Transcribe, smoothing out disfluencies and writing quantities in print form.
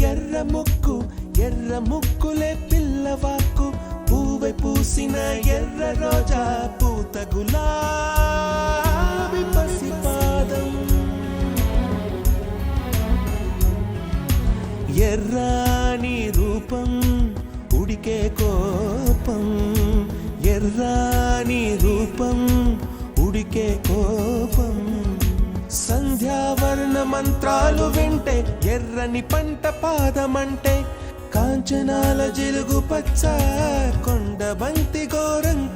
ఎర్ర ముక్కు ఎర్ర ముక్కులే పిల్లవాకు పూవై పూసిన ఎర్ర రోజా పూత గులాబీ పసిపాదం ఎర్రాని రూపం ఉడికే కోపం ఎర్రాని రూపం ఉడికే కోపం సంధ్యావర్ణ మంత్రాలు వింటే ఎర్రని పంట పాదమంటే కాంచనాల జిలుగు పచ్చ కొండ బంతి గోరంగ